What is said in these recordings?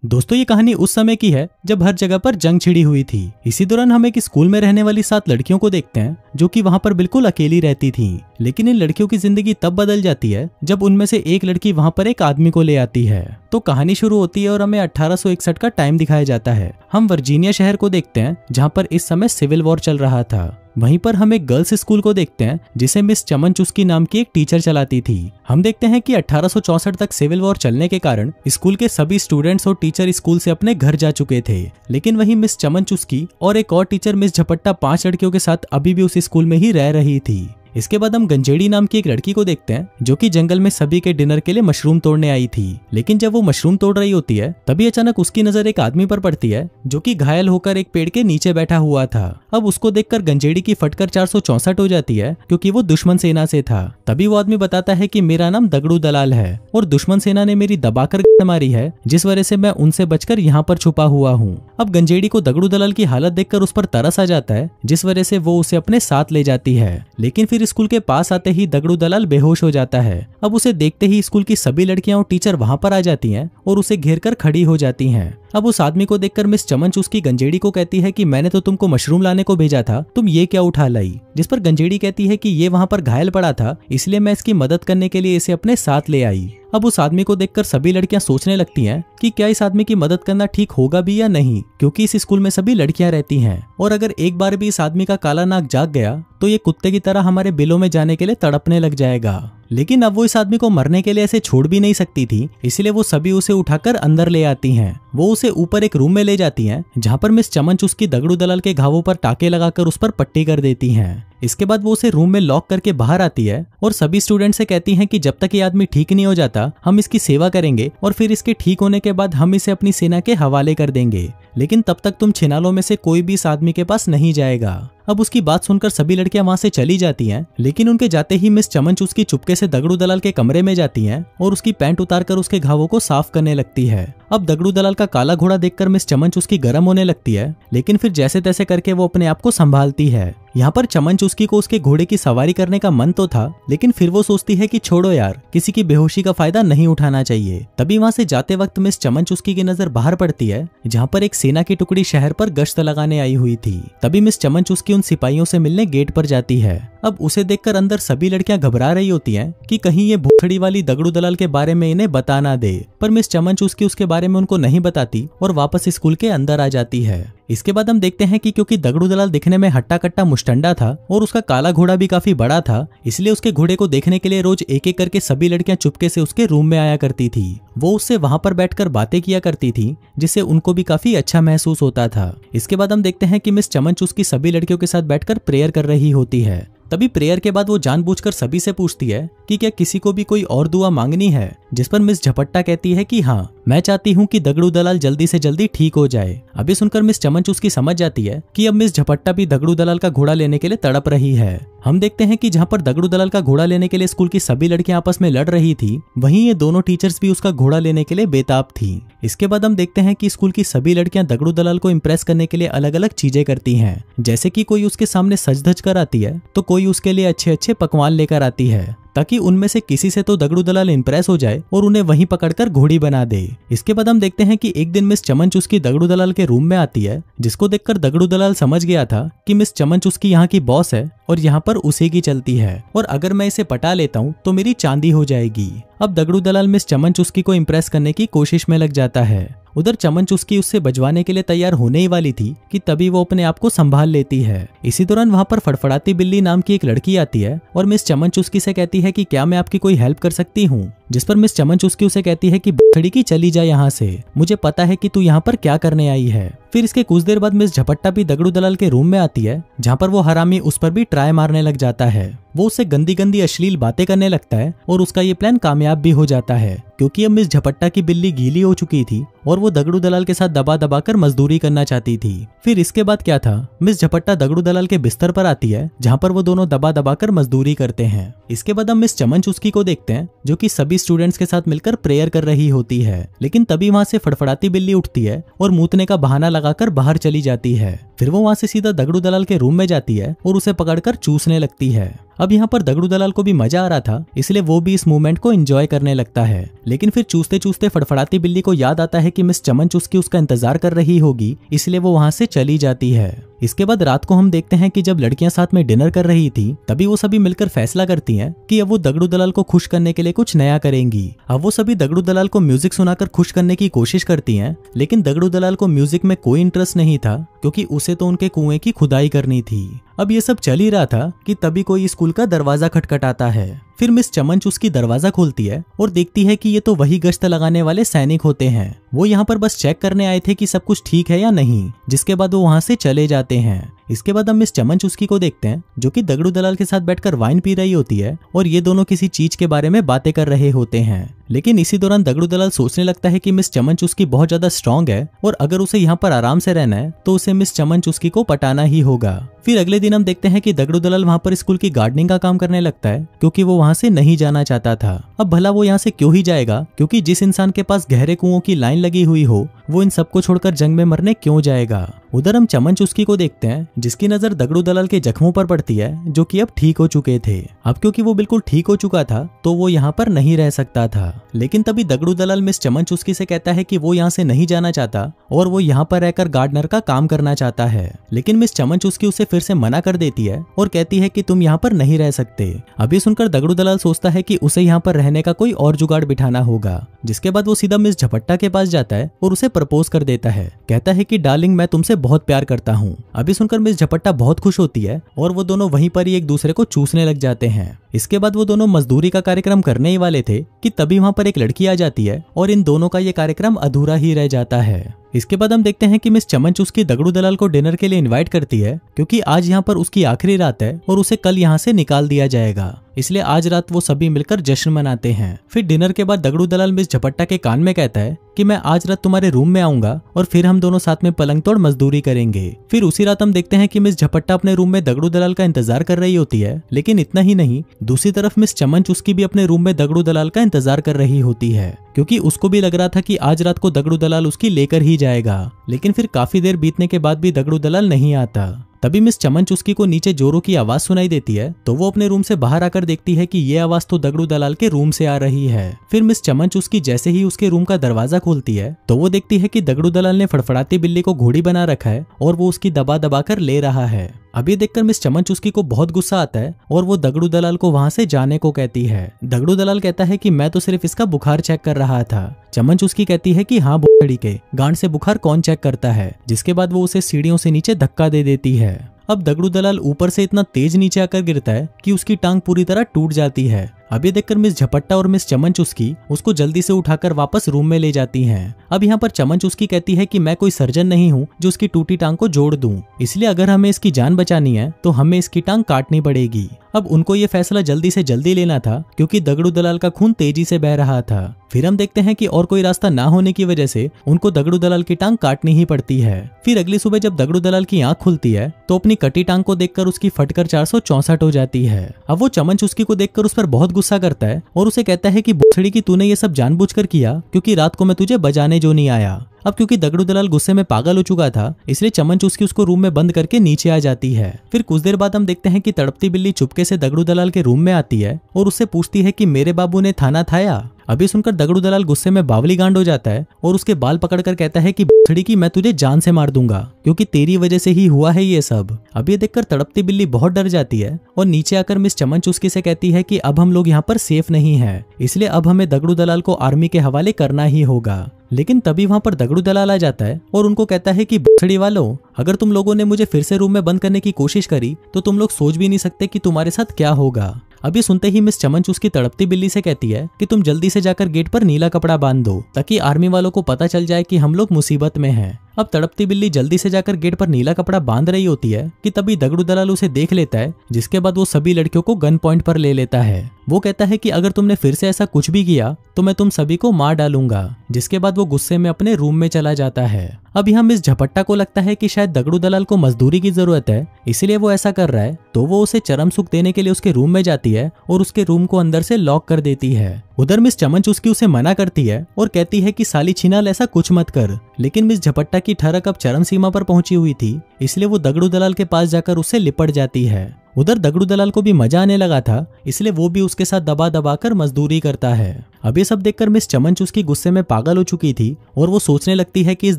दोस्तों ये कहानी उस समय की है जब हर जगह पर जंग छिड़ी हुई थी। इसी दौरान हम एक स्कूल में रहने वाली 7 लड़कियों को देखते हैं जो कि वहां पर बिल्कुल अकेली रहती थी। लेकिन इन लड़कियों की जिंदगी तब बदल जाती है जब उनमें से एक लड़की वहां पर एक आदमी को ले आती है। तो कहानी शुरू होती है और हमें 1861 का टाइम दिखाया जाता है। हम वर्जीनिया शहर को देखते हैं जहाँ पर इस समय सिविल वॉर चल रहा था। वहीं पर हम एक गर्ल्स स्कूल को देखते हैं जिसे मिस चमन चुस्की नाम की एक टीचर चलाती थी। हम देखते हैं कि 1864 तक सिविल वॉर चलने के कारण स्कूल के सभी स्टूडेंट्स और टीचर स्कूल से अपने घर जा चुके थे। लेकिन वहीं मिस चमन चुस्की और एक और टीचर मिस झपट्टा 5 लड़कियों के साथ अभी भी उस स्कूल में ही रह रही थी। इसके बाद हम गंजेड़ी नाम की एक लड़की को देखते हैं जो कि जंगल में सभी के डिनर के लिए मशरूम तोड़ने आई थी। लेकिन जब वो मशरूम तोड़ रही होती है तभी अचानक उसकी नजर एक आदमी पर पड़ती है जो कि घायल होकर एक पेड़ के नीचे बैठा हुआ था। अब उसको देखकर गंजेड़ी की फटकर 464 हो जाती है क्योंकि वो दुश्मन सेना से था। तभी वो आदमी बताता है कि मेरा नाम दगड़ू दलाल है और दुश्मन सेना ने मेरी दबाकर मारी है जिस वजह से मैं उनसे बचकर यहाँ पर छुपा हुआ हूँ। अब गंजेड़ी को दगड़ू दलाल की हालत देखकर उस पर तरस आ जाता है जिस वजह से वो उसे अपने साथ ले जाती है। लेकिन फिर स्कूल के पास आते ही दगड़ू दलाल बेहोश हो जाता है। अब उसे देखते ही स्कूल की सभी लड़कियां और टीचर वहां पर आ जाती हैं और उसे घेर कर खड़ी हो जाती हैं। अब उस आदमी को देखकर मिस चमन चुस्की गंजेड़ी को कहती है कि मैंने तो तुमको मशरूम लाने को भेजा था, तुम ये क्या उठा लाई। जिस पर गंजेड़ी कहती है कि ये वहां पर घायल पड़ा था इसलिए मैं इसकी मदद करने के लिए इसे अपने साथ ले आई। अब उस आदमी को देखकर सभी लड़कियां सोचने लगती हैं कि क्या इस आदमी की मदद करना ठीक होगा भी या नहीं, क्योंकि इस स्कूल में सभी लड़कियां रहती हैं और अगर एक बार भी इस आदमी का काला नाक जाग गया तो ये कुत्ते की तरह हमारे बिलों में जाने के लिए तड़पने लग जाएगा। लेकिन अब वो इस आदमी को मरने के लिए ऐसे छोड़ भी नहीं सकती थी, इसलिए वो सभी उसे उठाकर अंदर ले आती हैं। वो उसे ऊपर एक रूम में ले जाती हैं जहाँ पर मिस चमन चुस्की दगड़ू दलाल के घावों पर टाके लगाकर उस पर पट्टी कर देती हैं। इसके बाद वो उसे रूम में लॉक करके बाहर आती है और सभी स्टूडेंट से कहती हैं कि जब तक ये आदमी ठीक नहीं हो जाता हम इसकी सेवा करेंगे और फिर इसके ठीक होने के बाद हम इसे अपनी सेना के हवाले कर देंगे। लेकिन तब तक तुम छिनालों में से कोई भी इस आदमी के पास नहीं जाएगा। अब उसकी बात सुनकर सभी लड़कियां वहां से चली जाती हैं। लेकिन उनके जाते ही मिस चमन चुस्की चुपके से दगड़ू दलाल के कमरे में जाती हैं और उसकी पैंट उतारकर उसके घावों को साफ करने लगती है। अब दगड़ू दलाल का काला घोड़ा देखकर मिस चमन चुस्की गर्म होने लगती है, लेकिन फिर जैसे तैसे करके वो अपने आप को संभालती है। यहाँ पर चमन चुस्की को उसके घोड़े की सवारी करने का मन तो था, लेकिन फिर वो सोचती है कि छोड़ो यार, किसी की बेहोशी का फायदा नहीं उठाना चाहिए। तभी वहां से जाते वक्त मिस चमन चुस्की की नजर बाहर पड़ती है जहाँ पर एक सेना की टुकड़ी शहर पर गश्त लगाने आई हुई थी। तभी मिस चमन चुस्की उन सिपाहियों से मिलने गेट पर जाती है। अब उसे देखकर अंदर सभी लड़कियां घबरा रही होती हैं कि कहीं ये भूखड़ी वाली दगड़ू दलाल के बारे में इन्हें बता ना दे, पर मिस चमन चुस्की उसके बारे में उनको नहीं बताती और वापस स्कूल के अंदर आ जाती है। इसके बाद हम देखते हैं कि क्योंकि दगड़ू दलाल दिखने में हट्टा कट्टा मुस्टंडा था और उसका काला घोड़ा भी काफी बड़ा था, इसलिए उसके घोड़े को देखने के लिए रोज एक एक करके सभी लड़कियां चुपके से उसके रूम में आया करती थी। वो उससे वहां पर बैठकर बातें किया करती थी जिससे उनको भी काफी अच्छा महसूस होता था। इसके बाद हम देखते हैं कि मिस चमन चुस्की सभी लड़कियों के साथ बैठकर प्रेयर कर रही होती है। तभी प्रेयर के बाद वो जानबूझकर सभी से पूछती है कि क्या किसी को भी कोई और दुआ मांगनी है, जिस पर मिस झपट्टा कहती है कि हाँ, मैं चाहती हूँ कि दगड़ू दलाल जल्दी से जल्दी ठीक हो जाए। अभी सुनकर मिस चमन चुस्की समझ जाती है कि अब मिस झपट्टा भी दगड़ू दलाल का घोड़ा लेने के लिए तड़प रही है। हम देखते हैं कि जहाँ पर दगड़ू दलाल का घोड़ा लेने के लिए स्कूल की सभी लड़कियां आपस में लड़ रही थी, वहीं ये दोनों टीचर्स भी उसका घोड़ा लेने के लिए बेताब थी। इसके बाद हम देखते हैं कि स्कूल की सभी लड़कियां दगड़ू दलाल को इम्प्रेस करने के लिए अलग अलग चीजें करती हैं, जैसे कि कोई उसके सामने सज धज कर आती है तो कोई उसके लिए अच्छे अच्छे पकवान लेकर आती है ताकि उनमें से किसी से तो दगड़ू दलाल इंप्रेस हो जाए और उन्हें वहीं पकड़कर घोड़ी बना दे। इसके बाद हम देखते हैं कि एक दिन मिस चमन चुस्की दगड़ू दलाल के रूम में आती है, जिसको देखकर दगड़ू दलाल समझ गया था कि मिस चमन चुस्की यहाँ की बॉस है और यहाँ पर उसी की चलती है और अगर मैं इसे पटा लेता हूँ तो मेरी चांदी हो जाएगी। अब दगड़ू दलाल मिस चमन चुस्की को इम्प्रेस करने की कोशिश में लग जाता है। उधर चमन चुस्की उससे बजवाने के लिए तैयार होने ही वाली थी कि तभी वो अपने आप को संभाल लेती है। इसी दौरान वहां पर फड़फड़ाती बिल्ली नाम की एक लड़की आती है और मिस चमन चुस्की से कहती है कि क्या मैं आपकी कोई हेल्प कर सकती हूँ, जिस पर मिस चमन चुस्की उसे कहती है कि बछड़ी की चली जा यहाँ से, मुझे पता है कि तू यहाँ पर क्या करने आई है। फिर इसके कुछ देर बाद मिस झपट्टा भी दगड़ू दलाल के रूम में आती है जहाँ पर वो हरामी उस पर भी ट्राई मारने लग जाता है। वो उससे गंदी गंदी अश्लील बातें करने लगता है और उसका ये प्लान कामयाब भी हो जाता है क्योंकि अब मिस झपट्टा की बिल्ली गीली हो चुकी थी और वो दगड़ू दलाल के साथ दबा दबा कर मजदूरी करना चाहती थी। फिर इसके बाद क्या था, मिस झपट्टा दगड़ू दलाल के बिस्तर पर आती है जहाँ पर वो दोनों दबा दबा कर मजदूरी करते हैं। इसके बाद हम मिस चमन चुस्की को देखते हैं जो कि सभी सभी स्टूडेंट्स के साथ मिलकर प्रेयर कर रही होती है। लेकिन तभी वहां से फड़फड़ाती बिल्ली उठती है और मूतने का बहाना लगाकर बाहर चली जाती है। फिर वो वहां से सीधा दगड़ू दलाल के रूम में जाती है और उसे पकड़कर चूसने लगती है। अब यहाँ पर दगड़ू दलाल को भी मजा आ रहा था, इसलिए वो भी इस मूवमेंट को एंजॉय करने लगता है। लेकिन फिर चूसते चूसते फड़फड़ाती बिल्ली को याद आता है कि मिस चमन चुस्की उसका इंतजार कर रही होगी, इसलिए वो वहां से चली जाती है। इसके बाद रात को हम देखते हैं कि जब लड़कियां साथ में डिनर कर रही थी, तभी वो सभी मिलकर फैसला करती हैं कि अब वो दगड़ू दलाल को खुश करने के लिए कुछ नया करेंगी। अब वो सभी दगड़ू दलाल को म्यूजिक सुनाकर खुश करने की कोशिश करती हैं, लेकिन दगड़ू दलाल को म्यूजिक में कोई इंटरेस्ट नहीं था, क्योंकि उसे तो उनके कुएं की खुदाई करनी थी। अब ये सब चल ही रहा था कि तभी कोई स्कूल का दरवाजा खटखटाता है। फिर मिस चमन चुस्की दरवाजा खोलती है और देखती है कि ये तो वही गश्त लगाने वाले सैनिक होते हैं। वो यहाँ पर बस चेक करने आए थे कि सब कुछ ठीक है या नहीं, जिसके बाद वो वहां से चले जाते हैं। इसके बाद हम मिस चमन चुस्की को देखते हैं, जो कि दगड़ू दलाल के साथ बैठकर वाइन पी रही होती है और ये दोनों किसी चीज के बारे में बातें कर रहे होते हैं। लेकिन इसी दौरान दगड़ू दलाल सोचने लगता है कि मिस चमन चुस्की बहुत ज्यादा स्ट्रांग है और अगर उसे यहाँ पर आराम से रहना है तो उसे मिस चमन चुस्की को पटाना ही होगा। फिर अगले दिन हम देखते हैं कि दगड़ू दलाल वहाँ पर स्कूल की गार्डनिंग का काम करने लगता है, क्योंकि वो वहाँ से नहीं जाना चाहता था। अब भला वो यहाँ से क्यों ही जाएगा, क्योंकि जिस इंसान के पास गहरे कुओं की लाइन लगी हुई हो, वो इन सबको छोड़कर जंग में मरने क्यों जाएगा। उधर हम चमन चुस्की को देखते हैं, जिसकी नजर दगड़ू दलाल के जख्मों पर पड़ती है, जो कि अब ठीक हो चुके थे। अब क्योंकि वो बिल्कुल ठीक हो चुका था, तो वो यहाँ पर नहीं रह सकता था। लेकिन तभी दगड़ू दलाल मिस चमन चुस्की से कहता है कि वो यहाँ से नहीं जाना चाहता और वो यहाँ पर रहकर गार्डनर का काम करना चाहता है। लेकिन मिस चमन चुस्की उसे फिर से मना कर देती है और कहती है कि तुम यहाँ पर नहीं रह सकते। अभी सुनकर दगड़ू दलाल सोचता है कि उसे यहाँ पर रहने का कोई और जुगाड़ बिठाना होगा। जिसके बाद वो सीधा मिस झपट्टा के पास जाता है और उसे प्रपोज कर देता है। कहता है कि डार्लिंग, मैं तुमसे बहुत प्यार करता हूँ। अभी सुनकर मिस झपट्टा बहुत खुश होती है और वो दोनों वहीं पर ही एक दूसरे को चूसने लग जाते हैं। इसके बाद वो दोनों मजदूरी का कार्यक्रम करने ही वाले थे कि तभी वहां पर एक लड़की आ जाती है और इन दोनों का ये कार्यक्रम अधूरा ही रह जाता है। इसके बाद हम देखते हैं कि मिस चमन चुस्की दगड़ू दलाल को डिनर के लिए इनवाइट करती है, क्योंकि आज यहाँ पर उसकी आखिरी रात है और उसे कल यहाँ से निकाल दिया जाएगा। इसलिए आज रात वो सभी मिलकर जश्न मनाते हैं। फिर डिनर के बाद दगड़ू दलाल मिस झपट्टा के कान में कहता है कि मैं आज रात तुम्हारे रूम में आऊंगा और फिर हम दोनों साथ में पलंग तोड़ मजदूरी करेंगे। फिर उसी रात हम देखते हैं कि मिस झपट्टा अपने रूम में दगड़ू दलाल का इंतजार कर रही होती है। लेकिन इतना ही नहीं, दूसरी तरफ मिस चमन चुस्की भी अपने रूम में दगड़ू दलाल का इंतजार कर रही होती है, क्योंकि उसको भी लग रहा था कि आज रात को दगड़ू दलाल उसकी लेकर ही जाएगा। लेकिन फिर काफी देर बीतने के बाद भी दगड़ू दलाल नहीं आता। तभी मिस चमन चुस्की को नीचे जोरों की आवाज सुनाई देती है, तो वो अपने रूम से बाहर आकर देखती है कि ये आवाज तो दगड़ू दलाल के रूम से आ रही है। फिर मिस चमन चुस्की जैसे ही उसके रूम का दरवाजा खोलती है, तो वो देखती है कि दगड़ू दलाल ने फड़फड़ाती बिल्ली को घोड़ी बना रखा है और वो उसकी दबा दबा कर ले रहा है। अब ये देखकर मिस चमन चुस्की को बहुत गुस्सा आता है और वो दगड़ू दलाल को वहां से जाने को कहती है। दगड़ू दलाल कहता है कि मैं तो सिर्फ इसका बुखार चेक कर रहा था। चमन चुस्की कहती है कि हाँ बुखड़ी के गांड से बुखार कौन चेक करता है। जिसके बाद वो उसे सीढ़ियों से नीचे धक्का दे देती है। अब दगड़ू दलाल ऊपर से इतना तेज नीचे आकर गिरता है कि उसकी टांग पूरी तरह टूट जाती है। अब ये देखकर मिस झपट्टा और मिस चमन चुस्की उसको जल्दी से उठाकर वापस रूम में ले जाती हैं। अब यहाँ पर चमन चुस्की कहती है कि मैं कोई सर्जन नहीं हूँ जो उसकी टूटी टांग को जोड़ दूं, इसलिए अगर हमें इसकी जान बचानी है तो हमें इसकी टांग काटनी पड़ेगी। अब उनको ये फैसला जल्दी से जल्दी लेना था, क्योंकि दगड़ू दलाल का खून तेजी से बह रहा था। फिर हम देखते हैं कि और कोई रास्ता ना होने की वजह से उनको दगड़ू दलाल की टांग काटनी ही पड़ती है। फिर अगली सुबह जब दगड़ू दलाल की आंख खुलती है, तो अपनी कटी टांग को देखकर उसकी फटकर 464 हो जाती है। अब वो चमन चुस्की को देखकर उस पर बहुत गुस्सा करता है और उसे कहता है कि भुसड़ी की तूने ये सब जानबूझकर किया, क्योंकि रात को मैं तुझे बजाने जो नहीं आया। अब क्योंकि दगड़ू दलाल गुस्से में पागल हो चुका था, इसलिए चमन चुस्की उसको रूम में बंद करके नीचे आ जाती है। फिर कुछ देर बाद हम देखते हैं कि तड़पती बिल्ली चुपके से दगड़ू दलाल के रूम में आती है और उससे पूछती है कि मेरे बाबू ने थाना थाया। अभी सुनकर दगड़ू दलाल गुस्से में बावली गांड हो जाता है और उसके बाल पकड़कर कहता है कि भुसड़ी की मैं तुझे जान से मार दूंगा, क्योंकि तेरी वजह से ही हुआ है ये सब। अब ये देखकर तड़पती बिल्ली बहुत डर जाती है और नीचे आकर मिस चमन चुस्की से कहती है कि अब हम लोग यहाँ पर सेफ नहीं है, इसलिए अब हमें दगड़ू दलाल को आर्मी के हवाले करना ही होगा। लेकिन तभी वहां पर दगड़ू दलाल आ जाता है और उनको कहता है कि भुसड़ी वालों, अगर तुम लोगों ने मुझे फिर से रूम में बंद करने की कोशिश करी तो तुम लोग सोच भी नहीं सकते कि तुम्हारे साथ क्या होगा। अभी सुनते ही मिस चमन चुस्की तड़पती बिल्ली से कहती है कि तुम जल्दी से जाकर गेट पर नीला कपड़ा बांध दो, ताकि आर्मी वालों को पता चल जाए कि हम लोग मुसीबत में हैं। अब तड़पती बिल्ली जल्दी से जाकर गेट पर नीला कपड़ा बांध रही होती है कि तभी दगड़ू दलाल उसे देख लेता है, जिसके बाद वो सभी लड़कियों को गन पॉइंट पर ले लेता है। वो कहता है कि अगर तुमने फिर से ऐसा कुछ भी किया तो मैं तुम सभी को मार डालूंगा। जिसके बाद वो गुस्से में अपने रूम में चला जाता है। अब यहाँ मिस झपट्टा को लगता है कि शायद दगड़ू दलाल को मजदूरी की जरूरत है, इसलिए वो ऐसा कर रहा है। तो वो उसे चरम सुख देने के लिए उसके रूम में जाती है और उसके रूम को अंदर से लॉक कर देती है। उधर मिस चमन चुस्की उसे मना करती है और कहती है कि साली छिनाल ऐसा कुछ मत कर। लेकिन मिस झपट्टा की ठरक अब चरम सीमा पर पहुंची हुई थी, इसलिए वो दगड़ू दलाल के पास जाकर उससे लिपट जाती है। उधर दगड़ू दलाल को भी मजा आने लगा था, इसलिए वो भी उसके साथ दबा दबा कर मजदूरी करता है। अब ये सब देखकर मिस चमन चुस्की गुस्से में पागल हो चुकी थी और वो सोचने लगती है कि इस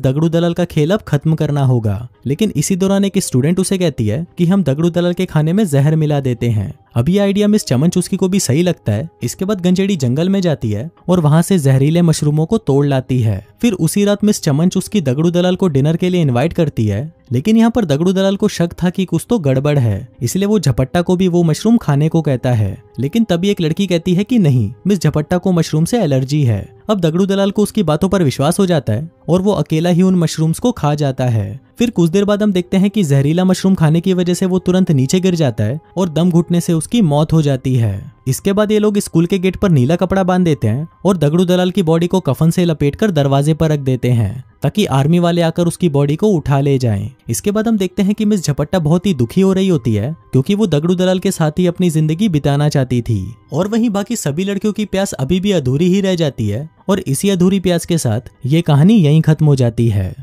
दगड़ू दलाल का खेल अब खत्म करना होगा। लेकिन इसी दौरान एक स्टूडेंट उसे कहती है कि हम दगड़ू दलाल के खाने में जहर मिला देते हैं। अब ये आइडिया मिस चमन चुस्की को भी सही लगता है। इसके बाद गंजेड़ी जंगल में जाती है और वहां से जहरीले मशरूमों को तोड़ लाती है। फिर उसी रात मिस चमन चुस्की दगड़ू दलाल को डिनर के लिए इनवाइट करती है, लेकिन यहाँ पर दगड़ू दलाल को शक था कि कुछ तो गड़बड़ है, इसलिए वो झपट्टा को भी वो मशरूम खाने को कहता है। लेकिन तभी एक लड़की कहती है कि नहीं, मिस झपट्टा को मशरूम से एलर्जी है। अब दगड़ू दलाल को उसकी बातों पर विश्वास हो जाता है और वो अकेला ही उन मशरूम्स को खा जाता है। फिर कुछ देर बाद हम देखते हैं कि जहरीला मशरूम खाने की वजह से वो तुरंत नीचे गिर जाता है और दम घुटने से उसकी मौत हो जाती है। इसके बाद ये लोग स्कूल के गेट पर नीला कपड़ा बांध देते हैं और दगड़ू दलाल की बॉडी को कफन से लपेटकर दरवाजे पर रख देते हैं ताकि आर्मी वाले आकर उसकी बॉडी को उठा ले जाएं। इसके बाद हम देखते हैं कि मिस झपट्टा बहुत ही दुखी हो रही होती है क्योंकि वो दगड़ू दलाल के साथ ही अपनी जिंदगी बिताना चाहती थी और वहीं बाकी सभी लड़कियों की प्यास अभी भी अधूरी ही रह जाती है। और इसी अधूरी प्यास के साथ ये कहानी यहीं खत्म हो जाती है।